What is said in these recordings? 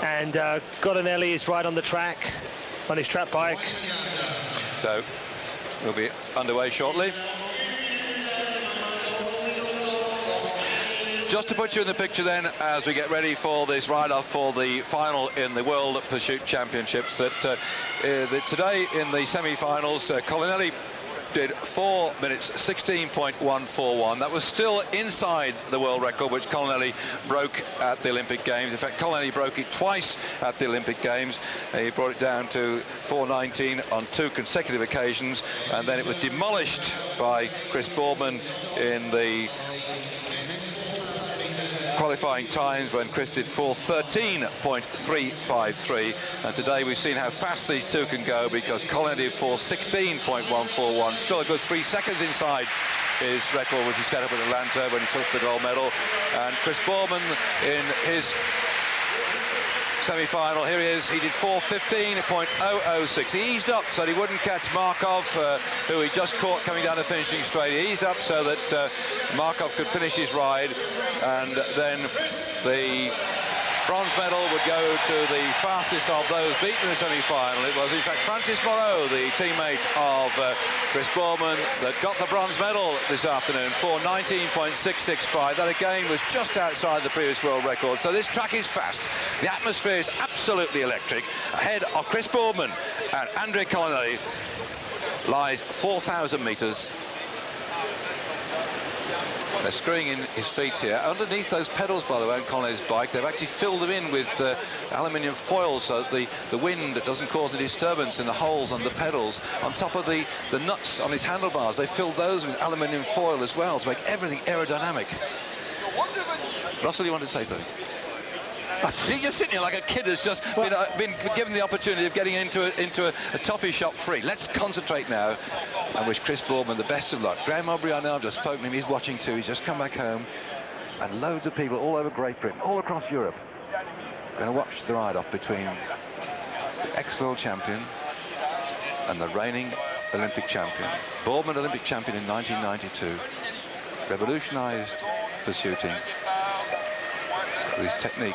And Collinelli is right on the track on his trap bike. So we'll be underway shortly. Just to put you in the picture then, as we get ready for this ride-off for the final in the World Pursuit Championships, that today in the semi-finals, Collinelli did 4 minutes 16.141. That was still inside the world record, which Collinelli broke at the Olympic Games. In fact, Collinelli broke it twice at the Olympic Games. He brought it down to 4:19 on 2 consecutive occasions, and then it was demolished by Chris Boardman in the qualifying times when Chris did 4:13.353, and today we've seen how fast these two can go, because Collinelli did 4:16.141, still a good 3 seconds inside his record which he set up in Atlanta when he took the gold medal. And Chris Boardman in his semi-final, here he is, he did 4:15.006. He eased up so that he wouldn't catch Markov, who he just caught coming down the finishing straight. He eased up so that Markov could finish his ride, and then the bronze medal would go to the fastest of those beaten in the semi-final. It was in fact Francis Moreau, the teammate of Chris Boardman, that got the bronze medal this afternoon, 4:19.665. That again was just outside the previous world record. So this track is fast. The atmosphere is absolutely electric. Ahead of Chris Boardman and Andrea Collinelli lies 4,000 metres. They're screwing in his feet here. Underneath those pedals, by the way, on Collinelli's bike, they've actually filled them in with aluminium foil so that the wind doesn't cause any disturbance in the holes on the pedals. On top of the nuts on his handlebars, they filled those with aluminium foil as well to make everything aerodynamic. Russell, you want to say something? You're sitting here like a kid who's just been given the opportunity of getting into a toffee shop free. Let's concentrate now and wish Chris Boardman the best of luck. Graham Aubrey, I know, I've just spoken to him, he's watching too. He's just come back home, and loads of people all over Great Britain, all across Europe, going to watch the ride-off between the ex-world champion and the reigning Olympic champion. Boardman, Olympic champion in 1992, revolutionised pursuiting with his technique.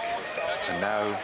And now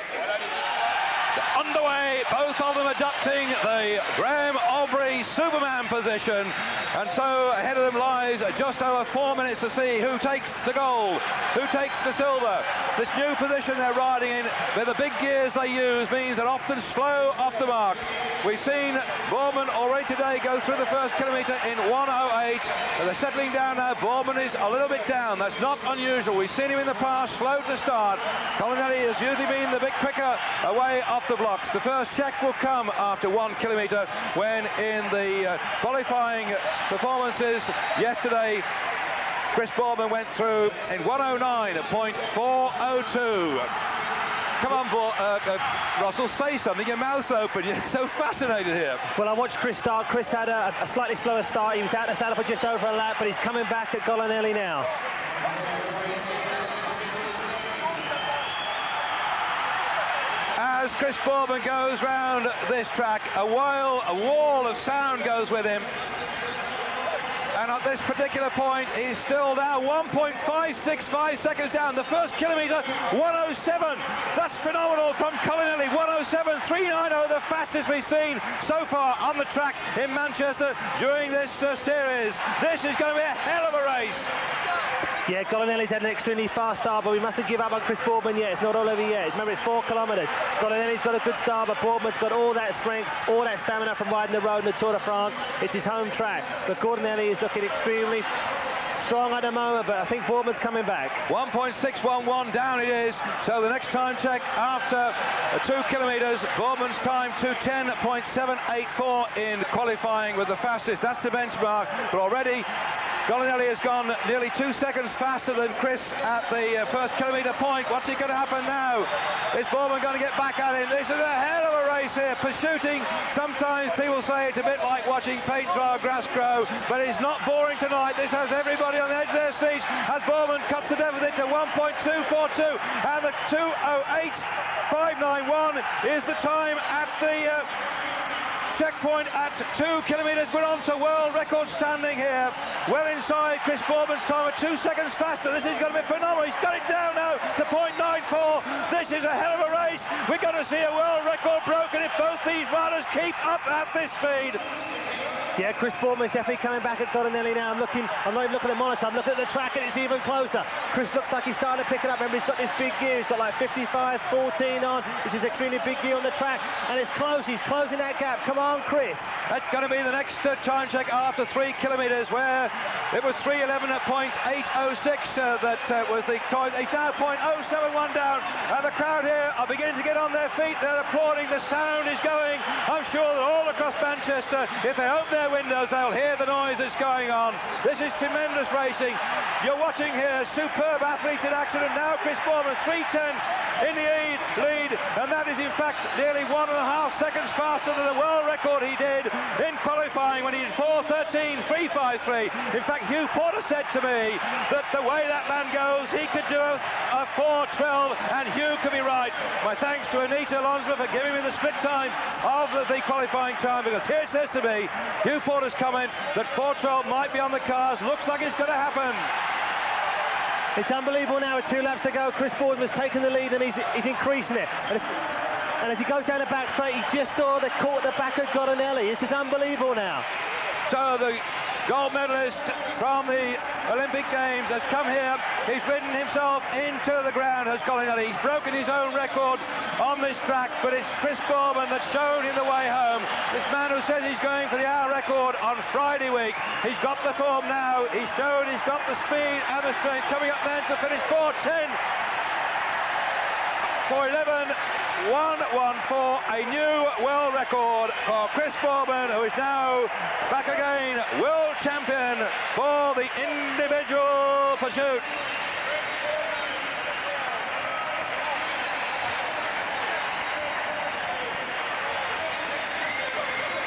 underway, both of them adopting the Graham Aubrey Superman position, and so ahead of them lies just over 4 minutes to see who takes the gold, who takes the silver. This new position they're riding in, with the big gears they use, means they're often slow off the mark. We've seen Boardman already today go through the first kilometre in 1:08, and they're settling down now. Boardman is a little bit down. That's not unusual. We've seen him in the past slow to start. Collinelli has usually been the big quicker away off the blocks. The first check will come after 1 kilometre, when in the qualifying performances yesterday, Chris Boardman went through in 1:09.402. Come on, Russell, say something. Your mouth's open. You're so fascinated here. Well, I watched Chris start. Chris had a slightly slower start. He was out the saddle for just over a lap, but he's coming back at Collinelli now. As Chris Boardman goes round this track, a wall of sound goes with him. And at this particular point, he's still now 1.565 seconds down. The first kilometre, 1:07. That's phenomenal from Collinelli. 1:07.390, the fastest we've seen so far on the track in Manchester during this series. This is going to be a hell of a race. Yeah, Collinelli's had an extremely fast start, but we mustn't give up on Chris Boardman yet. It's not all over yet. Remember, it's 4 kilometres. Collinelli's got a good start, but Boardman's got all that strength, all that stamina from riding the road in the Tour de France. It's his home track. But Collinelli is looking extremely strong at the moment, but I think Boardman's coming back. 1.611 down it is. So the next time check after 2 kilometres, Boardman's time 2:10.784 in qualifying with the fastest. That's the benchmark. But already Collinelli has gone nearly 2 seconds faster than Chris at the first kilometre point. What's going to happen now? Is Boardman going to get back at him? This is a hell of a race here. Pursuiting, sometimes people say it's a bit like watching paint dry or grass grow, but it's not boring tonight. This has everybody on the edge of their seats as Boardman cuts the deficit to 1.242, and the 2:08.591 is the time at the checkpoint at 2 kilometres. We're on to world record standing here. Well inside Chris Boardman's time at 2 seconds faster. This is going to be phenomenal. He's got it down now to 0.94. This is a hell of a race. We're to see a world record broken if both these riders keep up at this speed. Yeah, Chris Boardman's definitely coming back at Collinelli now. I'm not even looking at the monitor, I'm looking at the track and it's even closer. Chris looks like he's starting to pick it up. Remember, he's got this big gear, he's got like 55-14 on. This is extremely big gear on the track, and it's close, he's closing that gap. Come on, Chris. That's going to be the next time check after 3 kilometres, where it was 3:11 at .806 that was the time. He's now .071 down, and the crowd here are beginning to get on their feet. They're applauding, the sound is going. I'm sure that all across Manchester, if they open their windows, they'll hear the noise that's going on. This is tremendous racing. You're watching here superb athletes in action, and now Chris Boardman 3:10 in the lead, and that is in fact nearly 1.5 seconds faster than the world record he did in qualifying when he did 4:13.353. In fact, Hugh Porter said to me that the way that man goes, he could do a 4:12, and Hugh could be right. My thanks to Anita Lonsma for giving me the split time of the qualifying time, because here it says to me, Hugh Porter's comment that 4:12 might be on the cards. Looks like it's going to happen. It's unbelievable now with 2 laps to go. Chris Boardman's taken the lead and he's increasing it. And as he goes down the back straight, he just saw the back of Collinelli. This is unbelievable now. So the gold medalist from the Olympic Games has come here. He's ridden himself into the ground, has Collinelli. He's broken his own record on this track, but it's Chris Boardman that's shown him the way home. This man who says he's going for the hour record on Friday week. He's got the form now. He's shown he's got the speed and the strength. Coming up then to finish 4:10. 4:11.114, a new world record for Chris Boardman, who is now back again world champion for the individual pursuit.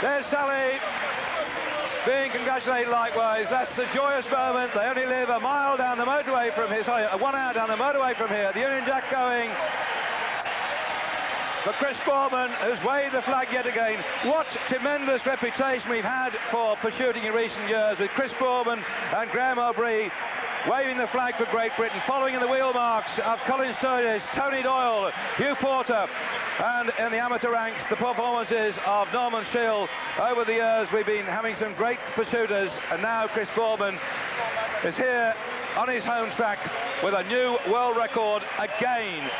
There's Sally being congratulated likewise. That's the joyous moment. They only live a mile down the motorway from here, sorry, 1 hour down the motorway from here. The Union Jack going for Chris Boardman, who's waved the flag yet again. What tremendous reputation we've had for pursuing in recent years, with Chris Boardman and Graham O'Brien waving the flag for Great Britain, following in the wheel marks of Colin Sturgis, Tony Doyle, Hugh Porter, and in the amateur ranks, the performances of Norman Shield. Over the years, we've been having some great pursuiters, and now Chris Boardman is here on his home track with a new world record again.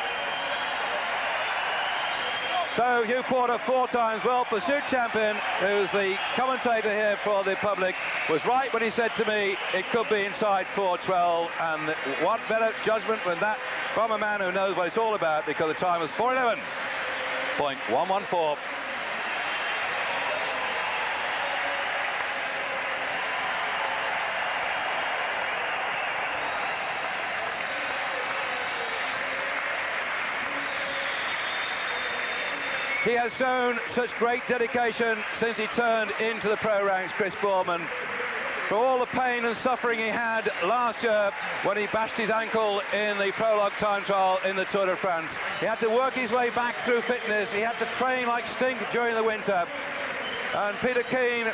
So Hugh Porter, 4 times World Pursuit Champion, who's the commentator here for the public, was right when he said to me it could be inside 4:12, and what better judgment than that from a man who knows what it's all about, because the time was 4:11.114. He has shown such great dedication since he turned into the pro ranks, Chris Boardman. For all the pain and suffering he had last year when he bashed his ankle in the prologue time trial in the Tour de France. He had to work his way back through fitness. He had to train like stink during the winter. And Peter Keane,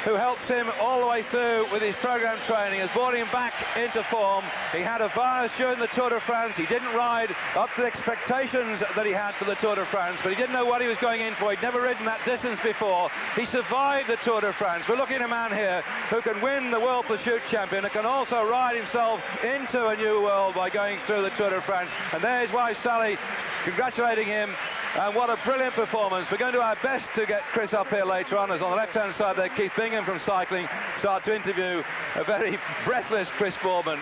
who helps him all the way through with his program training, has brought him back into form. He had a virus during the Tour de France. He didn't ride up to the expectations that he had for the Tour de France, but he didn't know what he was going in for. He'd never ridden that distance before. He survived the Tour de France. We're looking at a man here who can win the World Pursuit Champion, and can also ride himself into a new world by going through the Tour de France. And there's why Sally congratulating him. And what a brilliant performance. We're going to do our best to get Chris up here later on, as on the left-hand side there, Keith Bingham from cycling start to interview a very breathless Chris Boardman.